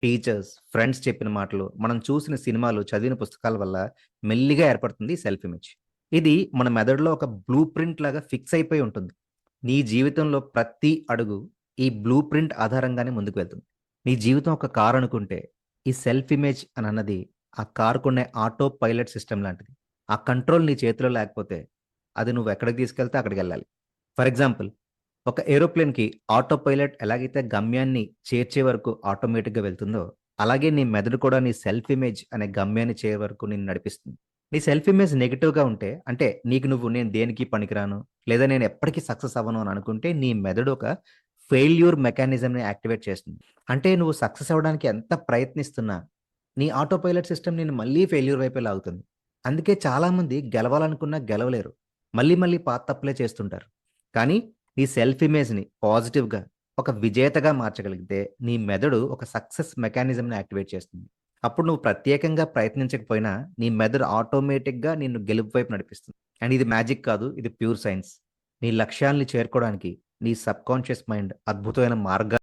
Teachers, friends చెప్పిన మాటలు, మనం చూసిన సినిమాలు, చదివిన పుస్తకాల వల్ల మెల్లిగా ఏర్పడుతుంది ఈ సెల్ఫ్ ఇమేజ్. ఇది మన మెదడులో ఒక బ్లూ ప్రింట్ లాగా ఫిక్స్ అయిపోయి ఉంటుంది. నీ జీవితంలో ప్రతి అడుగు ఈ బ్లూ ప్రింట్ ఆధారంగానే ముందుకు వెళ్తుంది. నీ జీవితం ఒక కారు అనుకుంటే, ఈ సెల్ఫ్ ఇమేజ్ అని అన్నది ఆ కారుకునే ఆటో పైలట్ సిస్టమ్ లాంటిది. ఆ కంట్రోల్ నీ చేతిలో లేకపోతే, అది నువ్వు ఎక్కడికి తీసుకెళ్తే అక్కడికెళ్ళాలి. ఫర్ ఎగ్జాంపుల్, ఒక ఏరోప్లేన్‌కి ఆటో పైలట్ ఎలాగైతే గమ్యాన్ని చేర్చే వరకు ఆటోమేటిక్‌గా వెళ్తుందో, అలాగే నీ మెదడు కూడా నీ సెల్ఫ్ ఇమేజ్ అనే గమ్యాన్ని చేరే వరకు నిన్ను నడిపిస్తుంది. నీ సెల్ఫ్ ఇమేజ్ నెగెటివ్‌గా ఉంటే, అంటే నీకు నువ్వు నేను దేనికి పనికిరాను, లేదా నేను ఎప్పటికి సక్సెస్ అవ్వను అని అనుకుంటే, నీ మెదడు ఒక ఫెయిల్యూర్ మెకానిజంని యాక్టివేట్ చేస్తుంది. అంటే నువ్వు సక్సెస్ అవ్వడానికి ఎంత ప్రయత్నిస్తున్నా, నీ ఆటో పైలట్ సిస్టమ్ నిన్ను మళ్ళీ ఫెయిల్యూర్ వైపే లాగుతుంది. అందుకే చాలామంది గెలవాలనుకున్నా గెలవలేరు. మళ్ళీ మళ్ళీ పాత తప్పులే చేస్తుంటారు. కానీ నీ సెల్ఫ్ ఇమేజ్‌ని పాజిటివ్‌గా ఒక విజేతగా మార్చగలిగితే, నీ మెదడు ఒక సక్సెస్ మెకానిజంని యాక్టివేట్ చేస్తుంది. అప్పుడు నువ్వు ప్రత్యేకంగా ప్రయత్నించకపోయినా, నీ మెదడు ఆటోమేటిక్‌గా నిన్ను గెలుపు వైపు నడిపిస్తుంది. అండ్ ఇది మ్యాజిక్ కాదు. ఇది ప్యూర్ సైన్స్. నీ లక్ష్యాల్ని చేరుకోవడానికి నీ సబ్‌కాన్షియస్ మైండ్ అద్భుతమైన మార్గాన్ని